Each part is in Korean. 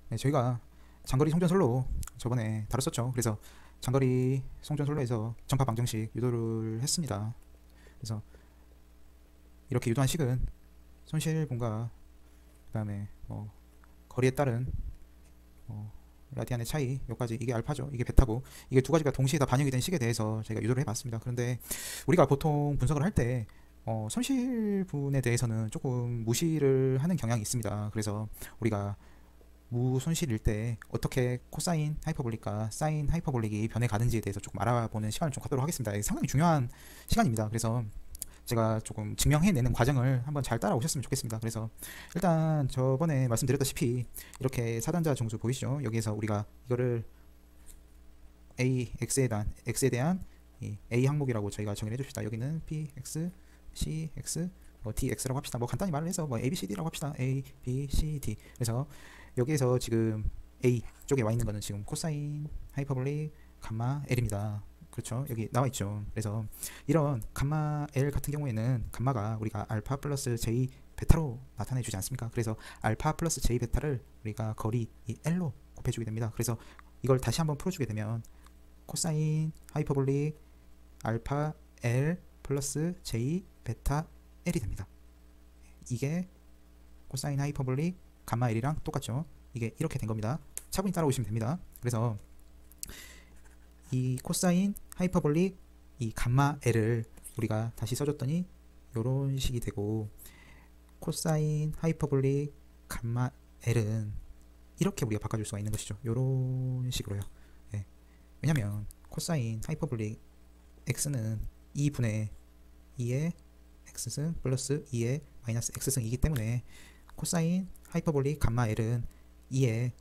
네, 저희가 장거리 송전솔로 저번에 다뤘었죠. 그래서 장거리 송전솔로에서 전파 방정식 유도를 했습니다. 그래서 이렇게 유도한 식은 손실분과 그 다음에 거리에 따른 라디안의 차이, 여기까지 이게 알파죠. 이게 베타고, 이게 두 가지가 동시에 다 반영이 된 식에 대해서 저희가 유도를 해봤습니다. 그런데 우리가 보통 분석을 할 때 손실분에 대해서는 조금 무시를 하는 경향이 있습니다. 그래서 우리가 무손실일 때 어떻게 코사인 하이퍼볼릭과 사인 하이퍼볼릭이 변해가는지에 대해서 조금 알아보는 시간을 좀 갖도록 하겠습니다. 이게 상당히 중요한 시간입니다. 그래서 제가 조금 증명해내는 과정을 한번 잘 따라오셨으면 좋겠습니다. 그래서 일단 저번에 말씀드렸다시피 이렇게 사단자 정수 보이시죠? 여기에서 우리가 이거를 x에 대한 이 a 항목이라고 저희가 정의해 줍시다. 여기는 px, cx, dx라고 합시다. 뭐 간단히 말을 해서 a, b, c, d라고 합시다. a, b, c, d. 그래서 여기에서 지금 a 쪽에 와 있는 거는 지금 코사인 하이퍼볼릭 감마 l입니다. 그렇죠. 여기 나와 있죠. 그래서 이런 감마 L 같은 경우에는 감마가 우리가 알파 플러스 J 베타로 나타내 주지 않습니까? 그래서 알파 플러스 J 베타를 우리가 거리 이 L로 곱해 주게 됩니다. 그래서 이걸 다시 한번 풀어 주게 되면 코사인 하이퍼볼릭 알파 L 플러스 J 베타 L이 됩니다. 이게 코사인 하이퍼볼릭 감마 L이랑 똑같죠. 이게 이렇게 된 겁니다. 차분히 따라오시면 됩니다. 그래서 이 코사인 하이퍼볼릭 이 감마 L을 우리가 다시 써줬더니 요런 식이 되고, 코사인 하이퍼볼릭 감마 L은 이렇게 우리가 바꿔줄 수가 있는 것이죠. 요런 식으로요. 예. 왜냐면 코사인 하이퍼볼릭 x는 2분의 2의 x승 플러스 2의 마이너스 x승이기 때문에 코사인 하이퍼볼릭 감마 L은 2의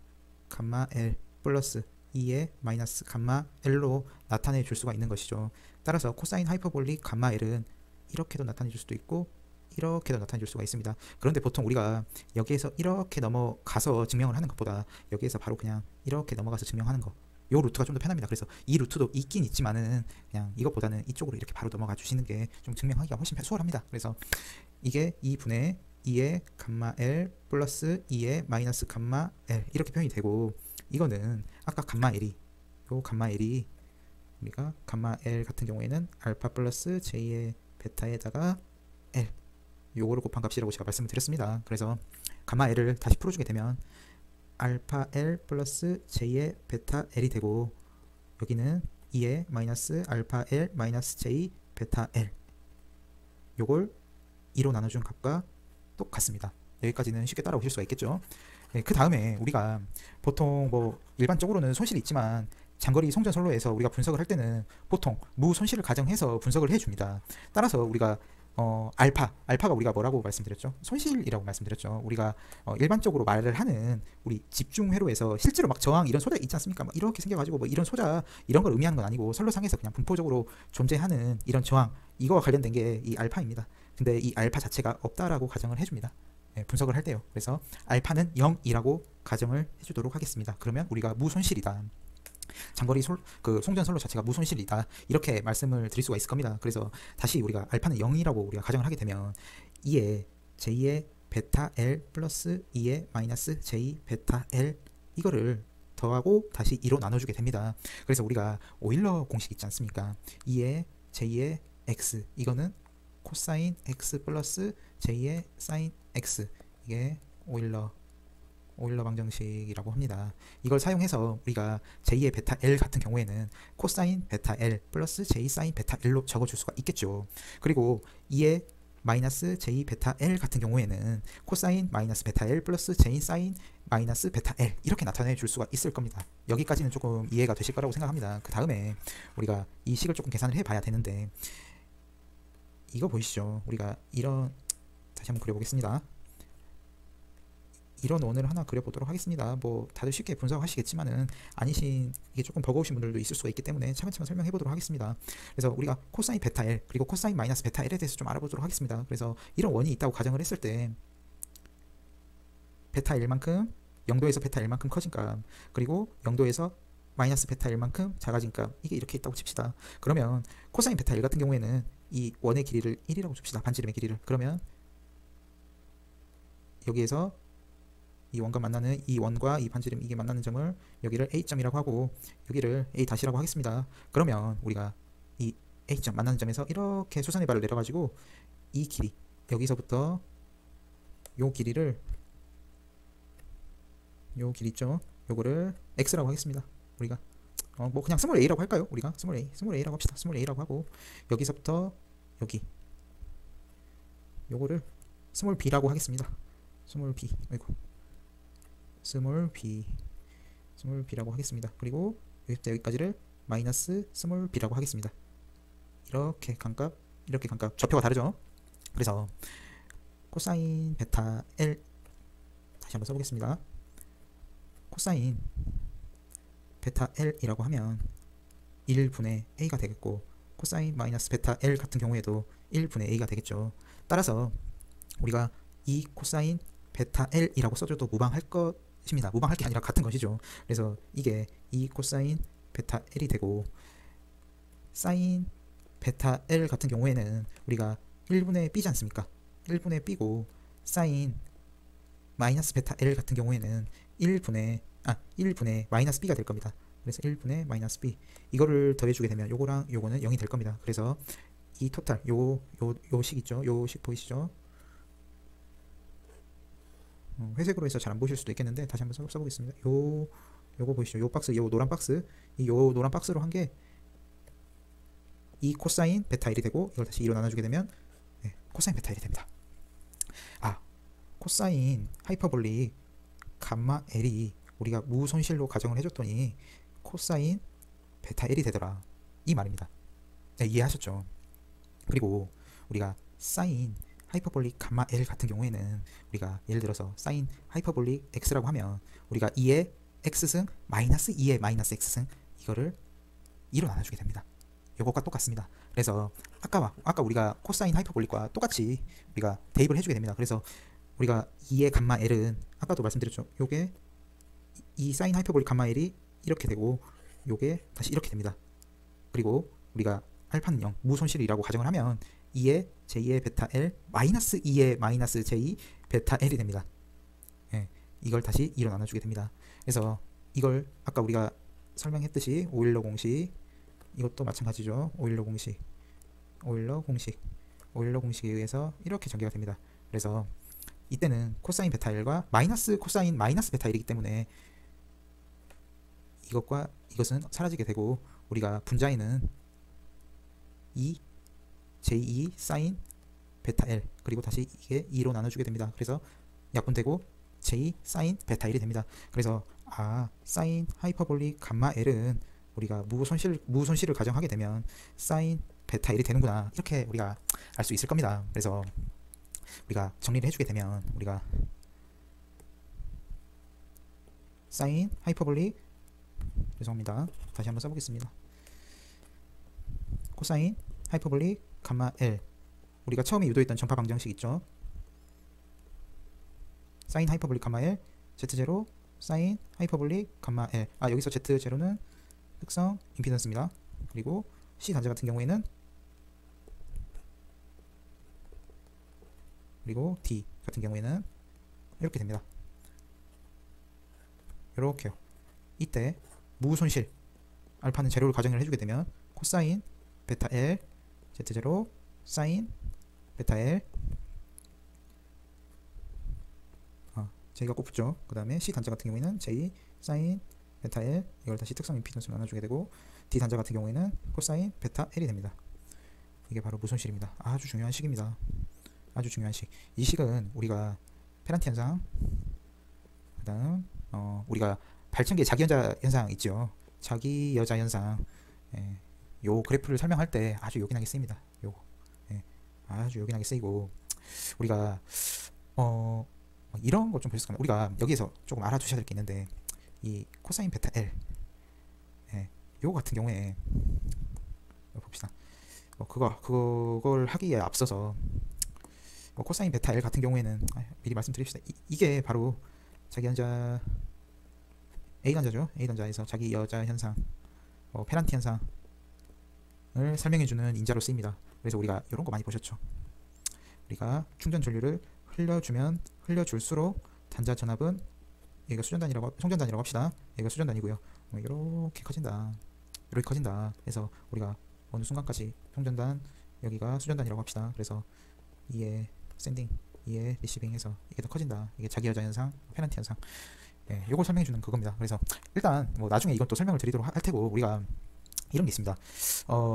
감마 L 플러스 2의 마이너스 감마 L로 나타내 줄 수가 있는 것이죠. 따라서 코사인 하이퍼볼릭 감마 L은 이렇게도 나타내 줄 수도 있고 이렇게도 나타내 줄 수가 있습니다. 그런데 보통 우리가 여기에서 이렇게 넘어가서 증명을 하는 것보다 여기에서 바로 그냥 이렇게 넘어가서 증명하는 거, 요 루트가 좀 더 편합니다. 그래서 이 루트도 있긴 있지만은 그냥 이것보다는 이쪽으로 이렇게 바로 넘어가 주시는 게 좀 증명하기가 훨씬 수월합니다. 그래서 이게 2분의 2의 감마 L 플러스 2의 마이너스 감마 L 이렇게 표현이 되고, 이거는 아까 감마 L이 요 감마 L이 우리가 감마 L 같은 경우에는 알파 플러스 J의 베타에다가 L 요거를 곱한 값이라고 제가 말씀을 드렸습니다. 그래서 감마 L을 다시 풀어주게 되면 알파 L 플러스 J의 베타 L이 되고, 여기는 2의 마이너스 알파 L 마이너스 J 베타 L 요걸 2로 나눠준 값과 똑같습니다. 여기까지는 쉽게 따라오실 수가 있겠죠. 네, 그 다음에 우리가 보통 뭐 일반적으로는 손실이 있지만 장거리 송전선로에서 우리가 분석을 할 때는 보통 무손실을 가정해서 분석을 해줍니다. 따라서 우리가 알파가 우리가 뭐라고 말씀드렸죠? 손실이라고 말씀드렸죠. 우리가 일반적으로 말을 하는 우리 집중 회로에서 실제로 막 저항 이런 소자 있지 않습니까? 막 이렇게 생겨가지고 뭐 이런 소자 이런 걸 의미하는 건 아니고 선로상에서 그냥 분포적으로 존재하는 이런 저항, 이거와 관련된 게 이 알파입니다. 근데 이 알파 자체가 없다라고 가정을 해줍니다. 예, 분석을 할 때요. 그래서 알파는 0이라고 가정을 해주도록 하겠습니다. 그러면 우리가 무손실이다, 장거리 송전선로 자체가 무손실이다, 이렇게 말씀을 드릴 수가 있을 겁니다. 그래서 다시 우리가 알파는 0이라고 우리가 가정을 하게 되면 2의 J의 베타 L 플러스 2의 마이너스 J 베타 L 이거를 더하고 다시 2로 나눠주게 됩니다. 그래서 우리가 오일러 공식 있지 않습니까? 2의 J의 X 이거는 코사인 X 플러스 J의 사인 X, 이게 오일러 방정식이라고 합니다. 이걸 사용해서 우리가 J의 베타 L 같은 경우에는 코사인 베타 L 플러스 J 사인 베타 L로 적어줄 수가 있겠죠. 그리고 2의 마이너스 J 베타 L 같은 경우에는 코사인 마이너스 베타 L 플러스 J 사인 마이너스 베타 L 이렇게 나타내 줄 수가 있을 겁니다. 여기까지는 조금 이해가 되실 거라고 생각합니다. 그 다음에 우리가 이 식을 조금 계산을 해봐야 되는데, 이거 보이시죠? 우리가 이런, 다시 한번 그려보겠습니다. 이런 원을 하나 그려보도록 하겠습니다. 뭐 다들 쉽게 분석하시겠지만은 아니신, 이게 조금 버거우신 분들도 있을 수가 있기 때문에 차근차근 설명해 보도록 하겠습니다. 그래서 우리가 코사인 베타 L 그리고 코사인 마이너스 베타 L에 대해서 좀 알아보도록 하겠습니다. 그래서 이런 원이 있다고 가정을 했을 때 베타 L만큼 0도에서 베타 L만큼 커진 값, 그리고 0도에서 마이너스 베타 L만큼 작아진 값, 이게 이렇게 있다고 칩시다. 그러면 코사인 베타 L 같은 경우에는 이 원의 길이를 1이라고 줍시다. 반지름의 길이를. 그러면 여기에서 이 원과 만나는 이 원과 이 반지름 이게 만나는 점을 여기를 A점이라고 하고 여기를 A 다시라고 하겠습니다. 그러면 우리가 이 A점 만나는 점에서 이렇게 수선의 발을 내려가지고 이 길이 여기서부터 요 길이를 요 길이 있죠. 요거를 X라고 하겠습니다. 우리가 뭐 그냥 스몰 a라고 할까요? 우리가 스몰 a라고 합시다. 스몰 a라고 하고 여기서부터 여기 요거를 스몰 b라고 하겠습니다. 스몰 b 아이고 스몰 b라고 하겠습니다. 그리고 여기부터 여기까지를 마이너스 스몰 b라고 하겠습니다. 이렇게 감값 좌표가 다르죠. 그래서 코사인 베타 L 다시 한번 써보겠습니다. 코사인 베타 L이라고 하면 1분의 A가 되겠고 코사인 마이너스 베타 L 같은 경우에도 1분의 A가 되겠죠. 따라서 우리가 이 코사인 베타 L이라고 써줘도 무방할 것입니다. 무방할 게 아니라 같은 것이죠. 그래서 이게 이 코사인 베타 L이 되고 사인 베타 L 같은 경우에는 우리가 1분의 B지 않습니까? 1분의 B고 사인 마이너스 베타 L 같은 경우에는 1분의 마이너스 B가 될 겁니다. 그래서 1분의 마이너스 B 이거를 더해주게 되면 요거랑 요거는 0이 될 겁니다. 그래서 이 토탈 요 식 있죠? 요 식 보이시죠? 회색으로 해서 잘 안 보실 수도 있겠는데 다시 한번 써보겠습니다. 요거 보이시죠? 요 박스, 요 노란 박스, 요 노란 박스로 한 게 이 코사인 베타 1이 되고 이걸 다시 2로 나눠주게 되면 코사인 베타 1이 됩니다. 코사인 하이퍼볼릭 감마 L이 우리가 무손실로 가정을 해줬더니 코사인 베타 L이 되더라 이 말입니다. 이해하셨죠? 그리고 우리가 사인 하이퍼볼릭 감마 L 같은 경우에는 우리가 예를 들어서 사인 하이퍼볼릭 X라고 하면 우리가 2의 X승 마이너스 2의 마이너스 X승 이거를 2로 나눠주게 됩니다. 요것과 똑같습니다. 그래서 아까 우리가 코사인 하이퍼볼릭과 똑같이 우리가 대입을 해주게 됩니다. 그래서 우리가 2의 감마 L은 아까도 말씀드렸죠. 요게 이 사인 하이퍼볼릭 감마 L이 이렇게 되고 요게 다시 이렇게 됩니다. 그리고 우리가 알파는 0 무손실이라고 가정을 하면 2의 j2의 베타 L 마이너스 2의 마이너스 j 베타 L이 됩니다. 이걸 다시 2로 나눠주게 됩니다. 그래서 이걸 아까 우리가 설명했듯이 오일러 공식 이것도 마찬가지죠. 오일러 공식에 의해서 이렇게 전개가 됩니다. 그래서 이때는 코사인 베타 L과 마이너스 코사인 마이너스 베타 L이기 때문에 이것과 이것은 사라지게 되고 우리가 분자에는 2 j2 사인 베타 L 그리고 다시 이게 2로 나눠주게 됩니다. 그래서 약분되고 j 사인 베타 1이 됩니다. 그래서 사인 하이퍼볼릭 감마 L은 우리가 무손실을 가정하게 되면 사인 베타 1이 되는구나 이렇게 우리가 알 수 있을 겁니다. 그래서 우리가 정리를 해주게 되면 우리가 사인 하이퍼볼릭 죄송합니다. 다시 한번 써보겠습니다. 코사인 하이퍼볼릭 감마 L 우리가 처음에 유도했던 전파 방정식 있죠. 사인 하이퍼볼릭 감마 L Z0 사인 하이퍼볼릭 감마 L 여기서 Z0는 특성 임피던스입니다. 그리고 C 단자 같은 경우에는 그리고 D 같은 경우에는 이렇게 됩니다. 이렇게요. 이때 무손실 알파는 제로를 가정을 해주게 되면 코사인 베타 L Z0 사인 베타 L J가 꼽죠. 그 다음에 C 단자 같은 경우에는 J 사인 베타 L 이걸 다시 특성 임피던스로 나눠주게 되고 D 단자 같은 경우에는 코사인 베타 L이 됩니다. 이게 바로 무손실입니다. 아주 중요한 식입니다. 아주 중요한 식. 이 식은 우리가 페란티 현상 그 다음 우리가 발전기의 자기여자 현상 있죠. 자기여자 현상 요 그래프를 설명할 때 아주 요긴하게 쓰입니다. 요거 아주 요긴하게 쓰이고 우리가 이런 거 좀 보셨을까요? 우리가 여기에서 조금 알아두셔야 될 게 있는데 이 코사인 베타 L 요거 같은 경우에 봅시다. 그걸 하기에 앞서서 코사인 베타 L 같은 경우에는 미리 말씀드립시다. 이게 바로 자기 현자 A 단자죠. A 단자에서 자기 여자 현상 페란티 현상을 설명해주는 인자로 쓰입니다. 그래서 우리가 이런 거 많이 보셨죠. 우리가 충전 전류를 흘려줄수록 단자 전압은 여기가 수전단이라고 송전단이라고 합시다. 여기가 수전단이고요. 이렇게 커진다. 이렇게 커진다. 그래서 우리가 어느 순간까지 송전단 여기가 수전단이라고 합시다. 그래서 이에 샌딩, 이에 리시빙 해서 이게 더 커진다. 이게 자기 여자 현상, 페널티 현상. 예, 요걸 설명해 주는 그겁니다. 그래서 일단 뭐 나중에 이건 또 설명을 드리도록 할 테고 우리가 이런 게 있습니다.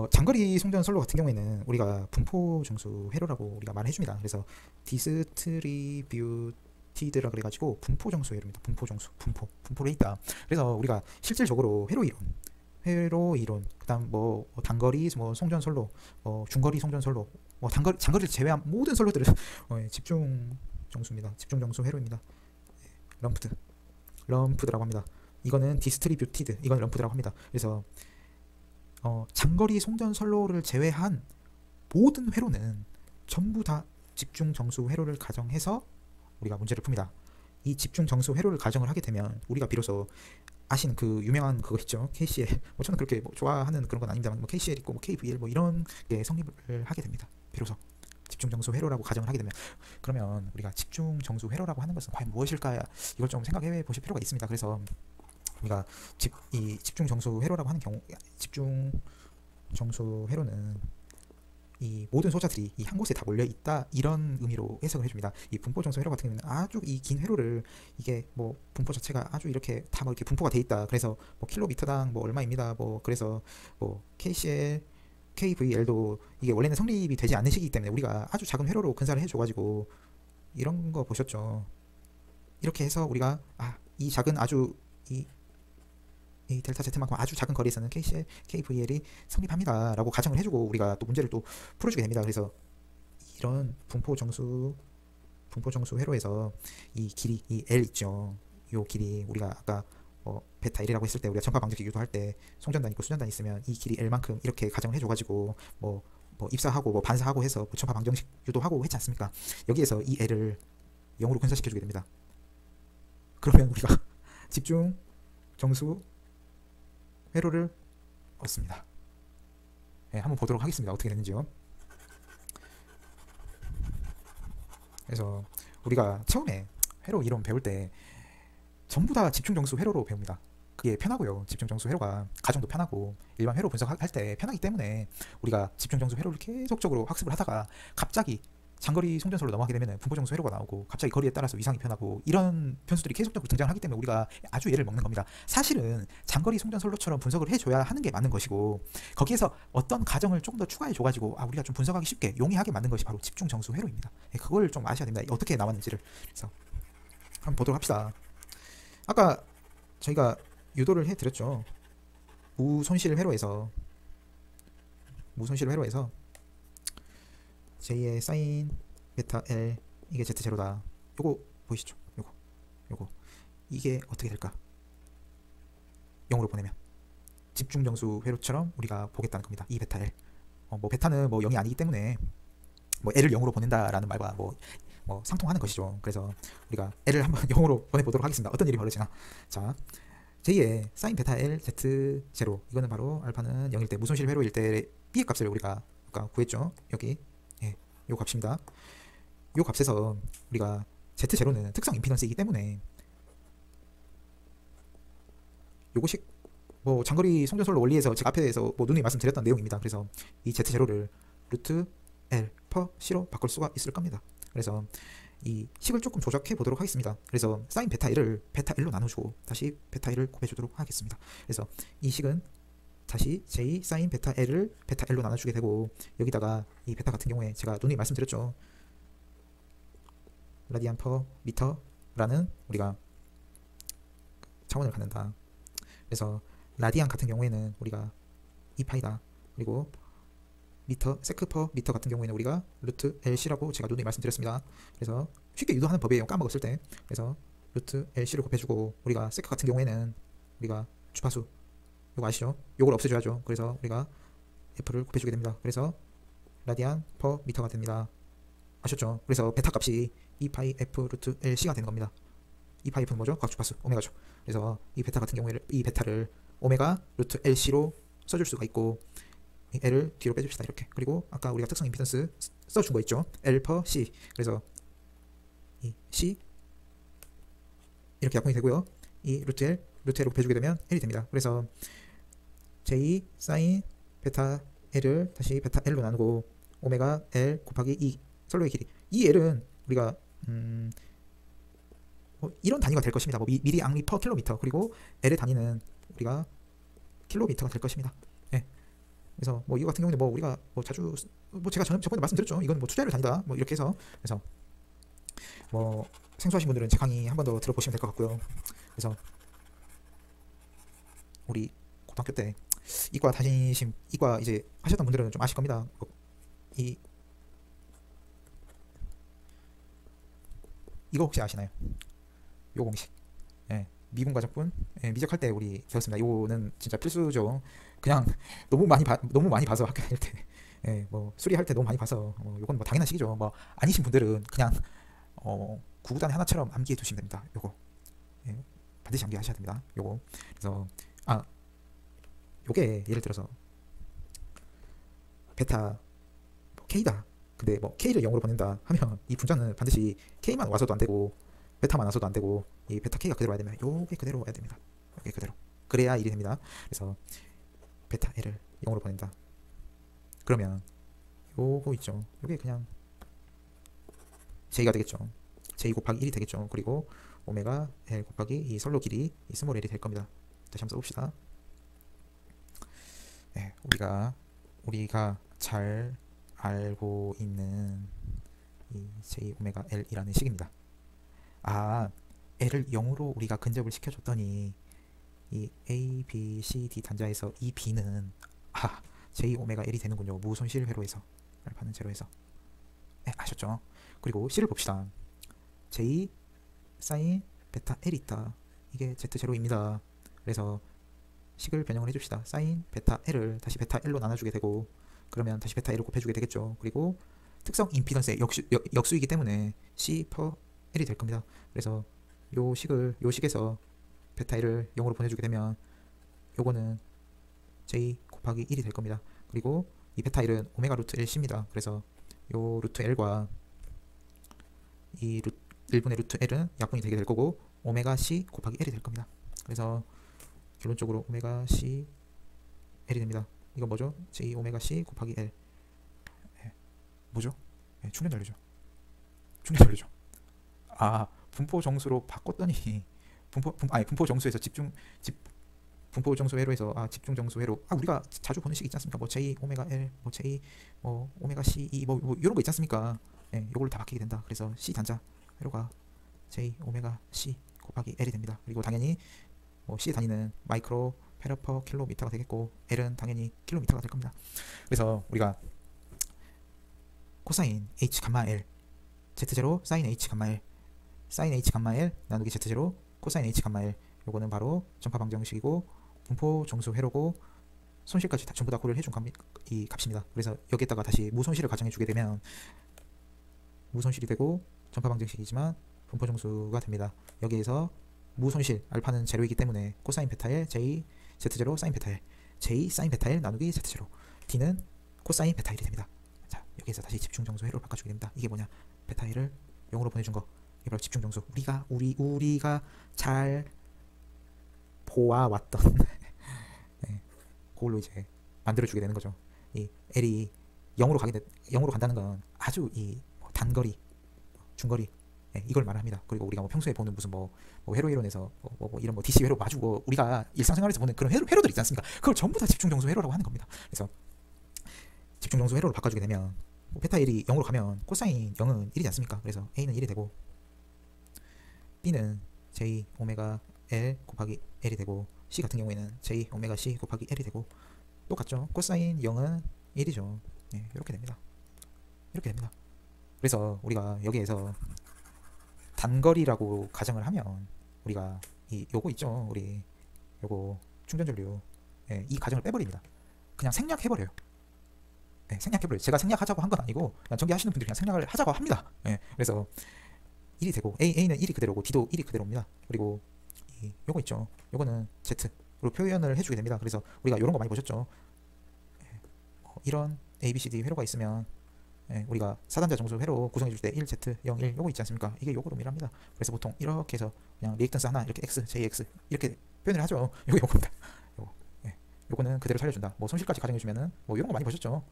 장거리 송전 솔로 같은 경우에는 우리가 분포 정수 회로라고 우리가 말해 줍니다. 그래서 디스트리뷰티드라 그래가지고 분포 정수 회로입니다. 분포 정수, 분포로 있다. 그래서 우리가 실질적으로 회로 이론, 그다음 뭐 단거리 뭐 송전 솔로, 중거리 송전 솔로, 뭐 장거리를 제외한 모든 솔로들은 집중 정수입니다. 집중 정수 회로입니다. 럼프드라고 합니다. 이거는 디스트리뷰티드, 이건 럼프드라고 합니다. 그래서 장거리 송전 선로를 제외한 모든 회로는 전부 다 집중 정수 회로를 가정해서 우리가 문제를 풉니다. 이 집중 정수 회로를 가정을 하게 되면 우리가 비로소 아시는 그 유명한 그거 있죠, KCL. 뭐 저는 그렇게 뭐 좋아하는 그런 건 아닙니다만 뭐 KCL 있고 뭐 KVL 뭐 이런 게 성립을 하게 됩니다. 비로소 집중 정수 회로라고 가정을 하게 되면, 그러면 우리가 집중 정수 회로라고 하는 것은 과연 무엇일까, 이걸 좀 생각해 보실 필요가 있습니다. 그래서 우리가 이 집중 정수 회로라고 하는 경우, 집중 정수 회로는 이 모든 소자들이 이 한 곳에 다 몰려 있다, 이런 의미로 해석을 해줍니다. 이 분포 정수 회로 같은 경우는 아주 이 긴 회로를, 이게 뭐 분포 자체가 아주 이렇게 다 뭐 이렇게 분포가 돼 있다. 그래서 뭐 킬로미터당 뭐 얼마입니다. 뭐 그래서 뭐 KCL, KVL도 이게 원래는 성립이 되지 않는 시기이기 때문에 우리가 아주 작은 회로로 근사를 해줘가지고 이런 거 보셨죠. 이렇게 해서 우리가 이 작은 아주 이 델타 Z만큼 아주 작은 거리에서는 KCL, KVL이 성립합니다 라고 가정을 해주고 우리가 또 문제를 또 풀어주게 됩니다. 그래서 이런 분포 정수 회로에서 이 길이, 이 L 있죠, 요 길이 우리가 아까 베타 1이라고 했을 때 우리가 전파 방정식 유도할 때 송전단 있고 수전단 있으면 이 길이 L만큼 이렇게 가정을 해줘가지고 뭐 입사하고 뭐 반사하고 해서 전파 방정식 유도하고 했지 않습니까? 여기에서 이 L을 0으로 근사시켜주게 됩니다. 그러면 우리가 집중 정수 회로를 얻습니다. 네, 한번 보도록 하겠습니다. 어떻게 됐는지요. 그래서 우리가 처음에 회로 이론 배울 때 전부 다 집중정수 회로로 배웁니다. 그게 편하고요. 집중정수 회로가 가정도 편하고 일반 회로 분석할 때 편하기 때문에 우리가 집중정수 회로를 계속적으로 학습을 하다가 갑자기 장거리 송전솔로 넘어가게 되면 분포정수 회로가 나오고 갑자기 거리에 따라서 위상이 변하고 이런 변수들이 계속적으로 등장하기 때문에 우리가 아주 예를 먹는 겁니다. 사실은 장거리 송전솔로처럼 분석을 해줘야 하는 게 맞는 것이고, 거기에서 어떤 가정을 조금 더 추가해줘가지고 우리가 좀 분석하기 쉽게 용이하게 만든 것이 바로 집중정수 회로입니다. 그걸 좀 아셔야 됩니다. 어떻게 나왔는지를. 그래서 한번 보도록 합시다. 아까 저희가 유도를 해드렸죠. 무손실 회로에서 J의 사인 베타 L, 이게 Z0다. 요거 보이시죠? 요거 이게 어떻게 될까? 0으로 보내면 집중 정수 회로처럼 우리가 보겠다는 겁니다. 이 베타 L. 뭐 베타는 뭐 0이 아니기 때문에 뭐 L을 0으로 보낸다라는 말과 뭐 상통하는 것이죠. 그래서 우리가 L을 한번 0으로 보내보도록 하겠습니다. 어떤 일이 벌어지나. 자, J의 사인 베타 L Z0, 이거는 바로 알파는 0일 때, 무손실 회로일 때 B의 값을 우리가 아까 구했죠. 여기 요 값입니다. 요 값에서 우리가 Z0는 특성 임피던스이기 때문에 요것이 뭐 장거리 송전솔로 원리에서 제가 앞에서 뭐 누누이 말씀드렸던 내용입니다. 그래서 이 Z0를 루트 L per C로 바꿀 수가 있을 겁니다. 그래서 이 식을 조금 조작해 보도록 하겠습니다. 그래서 사인 베타 1을 베타 1로 나눠주고 다시 베타 1을 곱해주도록 하겠습니다. 그래서 이 식은 다시 J 사인 베타 L을 베타 L로 나눠주게 되고, 여기다가 이 베타 같은 경우에 제가 누누이 말씀드렸죠. 라디안 퍼 미터라는 우리가 차원을 갖는다. 그래서 라디안 같은 경우에는 우리가 2파이다. 그리고 미터, 세크 퍼 미터 같은 경우에는 우리가 루트 LC라고 제가 누누이 말씀드렸습니다. 그래서 쉽게 유도하는 법이에요. 까먹었을 때. 그래서 루트 LC를 곱해주고, 우리가 세크 같은 경우에는 우리가 주파수 이거 아시죠? 요걸 없애줘야죠. 그래서 우리가 F를 곱해주게 됩니다. 그래서 라디안 퍼 미터가 됩니다. 아셨죠? 그래서 베타 값이 2파이 F 루트 LC가 되는 겁니다. 2파이 F는 뭐죠? 과학주파수 오메가죠. 그래서 이 베타 같은 경우에 이 베타를 오메가 루트 LC로 써줄 수가 있고, 이 L을 뒤로 빼줍시다. 이렇게. 그리고 아까 우리가 특성 임피던스 써준 거 있죠? L per C. 그래서 이 C 이렇게 약분이 되고요. 이 루트 L로 곱해주게 되면 L이 됩니다. 그래서 J 사인 베타 L을 다시 베타 L로 나누고 오메가 L 곱하기 2 선로의 길이. 이 L은 우리가 뭐 이런 단위가 될 것입니다. 뭐 미리 앙리 퍼 킬로미터. 그리고 L의 단위는 우리가 킬로미터가 될 것입니다. 예. 그래서 뭐 이거 같은 경우는 뭐 우리가 뭐 자주 뭐 제가 저번에 말씀드렸죠. 이건 뭐 투자를 단위다. 뭐 이렇게 해서 그래서 뭐 생소하신 분들은 제 강의 한 번 더 들어보시면 될 것 같고요. 그래서 우리 고등학교 때 이과 이과 이제 하셨던 분들은 좀 아실 겁니다. 이거 혹시 아시나요? 요 공식. 예. 미분 가정분. 예, 미적할 때 우리 배웠습니다. 이거는 진짜 필수죠. 그냥 너무 많이 봐서 학교 다닐 때. 예, 뭐 수리할 때 너무 많이 봐서 요건 뭐 당연한 식이죠. 뭐 아니신 분들은 그냥 구구단의 하나처럼 암기해 두시면 됩니다. 요거. 예, 반드시 암기하셔야 됩니다. 요거. 그래서 요게 예를 들어서 베타 뭐 K다. 근데 뭐 K를 0으로 보낸다 하면 이 분자는 반드시 K만 와서도 안 되고 베타만 와서도 안 되고 이 베타 K가 그대로 와야 되면 요게 그대로 와야 됩니다. 요게 그대로. 그래야 1이 됩니다. 그래서 베타 L을 0으로 보낸다. 그러면 요거 있죠. 요게 그냥 J가 되겠죠. J 곱하기 1이 되겠죠. 그리고 오메가 L 곱하기 이 선로 길이 이 스몰 L이 될 겁니다. 다시 한번 써봅시다. 네, 우리가 잘 알고 있는 이 J 오메가 L이라는 식입니다. L을 0으로 우리가 근접을 시켜줬더니 이 A, B, C, D 단자에서 이 B는 J 오메가 L이 되는군요. 무손실 회로에서 알파는 제로에서. 네, 아셨죠? 그리고 C를 봅시다. J 사인 베타 L이 있다. 이게 Z0입니다. 그래서 식을 변형을 해줍시다. 사인 베타 L을 다시 베타 L로 나눠주게 되고 그러면 다시 베타 L을 곱해주게 되겠죠. 그리고 특성 임피던스의 역수이기 때문에 C 퍼 L이 될 겁니다. 그래서 요 식에서 베타 L을 0으로 보내주게 되면 요거는 J 곱하기 1이 될 겁니다. 그리고 이 베타 L은 오메가 루트 L C입니다. 그래서 요 루트 L과 이 1분의 루트 L은 약분이 되게 될 거고 오메가 C 곱하기 L이 될 겁니다. 그래서 결론적으로 오메가 C L이 됩니다. 이건 뭐죠? J 오메가 C 곱하기 L. 뭐죠? 충전 전류죠. 충전 전류죠. 분포 정수로 바꿨더니 분포 정수에서 분포 정수 회로에서 집중 정수 회로 우리가 자주 보는 식 있지 않습니까? 뭐 J 오메가 L 뭐 J 오메가 C E 뭐 이런 거 있지 않습니까? 요걸 다 바뀌게 된다. 그래서 C 단자 회로가 J 오메가 C 곱하기 L이 됩니다. 그리고 당연히 C 단위는 마이크로 페라 퍼 킬로미터가 되겠고 L은 당연히 킬로미터가 될 겁니다. 그래서 우리가 코사인 H 감마 L Z0 사인 H 감마 L 사인 H 감마 L 나누기 Z0 코사인 H 감마 L 요거는 바로 전파 방정식이고 분포 정수 회로고 손실까지 전부 다 고려를 해준 이 값입니다. 그래서 여기에다가 다시 무손실을 가정해 주게 되면 무손실이 되고 전파 방정식이지만 분포 정수가 됩니다. 여기에서 무손실 알파는 제로이기 때문에 코사인 베타L J Z0 사인 베타L J 사인 베타L 나누기 Z0 D는 코사인 베타L이 됩니다. 자, 여기에서 다시 집중 정수 회로를 바꿔주게 됩니다. 이게 뭐냐? 베타L을 0으로 보내준 거. 이게 바로 집중 정수. 우리가 잘 보아왔던 그걸로 이제 만들어주게 되는 거죠. 이 L이 0으로 간다는 건 아주 이 단거리, 중거리 이걸 말합니다. 그리고 우리가 평소에 보는 무슨 회로 이론에서 이런 DC 회로 마주고 우리가 일상생활에서 보는 그런 회로들 있지 않습니까? 그걸 전부 다 집중 정수 회로라고 하는 겁니다. 그래서 집중 정수 회로로 바꿔주게 되면 베타 1이 0으로 가면 코사인 0은 1이지 않습니까? 그래서 A는 1이 되고 B는 J 오메가 L 곱하기 L이 되고 C 같은 경우에는 J 오메가 C 곱하기 L이 되고 똑같죠. 코사인 0은 1이죠. 이렇게 됩니다. 이렇게 됩니다. 그래서 우리가 여기에서 단거리라고 가정을 하면 우리가 요거 있죠. 우리 요거 충전전류 이 가정을 빼버립니다. 그냥 생략해버려요. 생략해버려요. 제가 생략하자고 한 건 아니고 그냥 전기하시는 분들이 그냥 생략을 하자고 합니다. 그래서 1이 되고 A는 1이 그대로고 D도 1이 그대로입니다. 그리고 요거 있죠. 요거는 Z로 표현을 해주게 됩니다. 그래서 우리가 요런 거 많이 보셨죠. 이런 A, B, C, D 회로가 있으면 예, 우리가 4단자 정수 회로 구성해 줄 때 1Z, 0, 1 요거 있지 않습니까? 이게 요거로 미랍니다. 그래서 보통 이렇게 해서 그냥 리액턴스 하나 이렇게 X, JX 이렇게 표현을 하죠. 요겁니다. 요거. 예. 요거는 그대로 살려준다. 뭐 손실까지 가정해 주면은 뭐 이런 거 많이 보셨죠?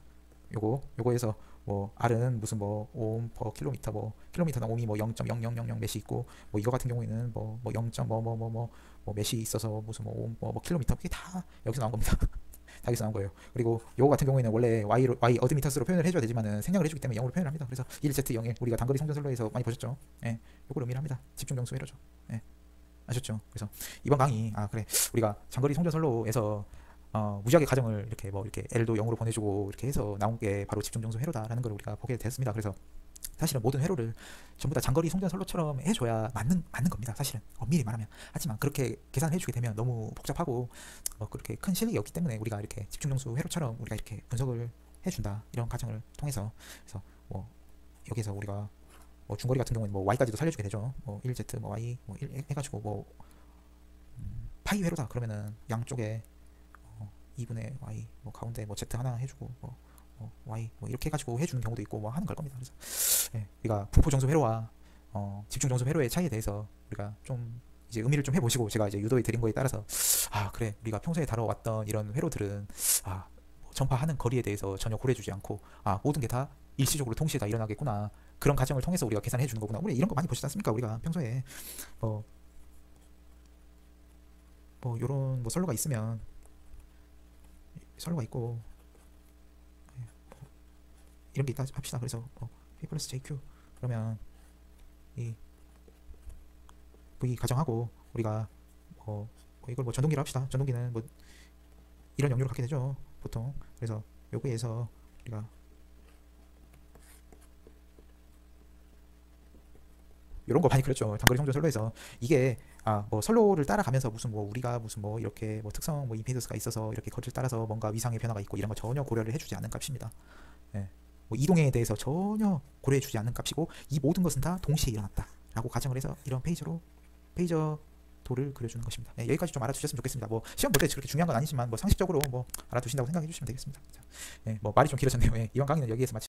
요거에서 뭐 R은 무슨 뭐 오hm per 킬로미터, 뭐 킬로미터당 ohm이 뭐 0.0000 메시 있고, 뭐 이거 같은 경우에는 뭐 0. 뭐 메시 있어서 무슨 뭐 오hm 뭐 킬로미터, 그게 다 여기서 나온 겁니다. 다 여기서 나온 거예요. 그리고 요거 같은 경우에는 원래 y 어드미터스로 표현을 해줘야 되지만은 생략을 해주기 때문에 0으로 표현을 합니다. 그래서 1Z 0일 우리가 단거리 송전선로에서 많이 보셨죠? 예, 요걸 의미합니다. 집중 정수 회로죠. 예, 아셨죠? 그래서 이번 강의 그래 우리가 장거리 송전선로에서 무지하게 가정을 이렇게 뭐 이렇게 L도 0으로 보내주고 이렇게 해서 나온 게 바로 집중 정수 회로다라는 걸 우리가 보게 됐습니다. 그래서 사실은 모든 회로를 전부 다 장거리 송전선로처럼 해줘야 맞는 겁니다. 사실은 엄밀히 말하면. 하지만 그렇게 계산해 주게 되면 너무 복잡하고 그렇게 큰 실력이 없기 때문에 우리가 이렇게 집중정수 회로처럼 우리가 이렇게 분석을 해준다, 이런 과정을 통해서. 그래서 뭐 여기서 우리가 뭐 중거리 같은 경우는 뭐 y까지도 살려주게 되죠. 뭐 1z 뭐 y 뭐 1 해가지고 뭐 파이 회로다 그러면은 양쪽에 2분의 y 뭐 가운데 뭐 z 하나 해주고 뭐 y 뭐 이렇게 해가지고 해주는 경우도 있고 뭐 하는 걸 겁니다. 그래서 예, 우리가 분포 정수 회로와 집중 정수 회로의 차이에 대해서 우리가 좀 이제 의미를 좀 해보시고, 제가 이제 유도해 드린 거에 따라서 그래 우리가 평소에 다뤄왔던 이런 회로들은 뭐 전파하는 거리에 대해서 전혀 고려해주지 않고 모든 게 다 일시적으로 동시에 다 일어나겠구나, 그런 과정을 통해서 우리가 계산해 주는 거구나. 우리 이런 거 많이 보시지 않습니까? 우리가 평소에 뭐 요런 뭐 선로가 있으면 선로가 있고 이런 게 있다 합시다. 그래서 P 플러스 JQ 그러면 이 V 가정하고 우리가 이걸 뭐 전동기로 합시다. 전동기는 뭐 이런 역류를 갖게 되죠 보통. 그래서 요거에서 우리가 요런 거 많이 그랬죠. 단거리 송전 선로에서 이게 뭐 선로를 따라가면서 무슨 뭐 우리가 무슨 뭐 이렇게 뭐 특성 뭐 임피던스가 있어서 이렇게 거리를 따라서 뭔가 위상의 변화가 있고 이런 거 전혀 고려를 해주지 않는 값입니다. 예. 뭐 이동에 대해서 전혀 고려해주지 않는 값이고, 이 모든 것은 다 동시에 일어났다 라고 가정을 해서 이런 페이저 도를 그려주는 것입니다. 네, 여기까지 좀 알아두셨으면 좋겠습니다. 뭐 시험 볼 때 그렇게 중요한 건 아니지만 뭐 상식적으로 뭐 알아두신다고 생각해 주시면 되겠습니다. 자, 뭐 말이 좀 길어졌네요. 이번 강의는 여기에서 마치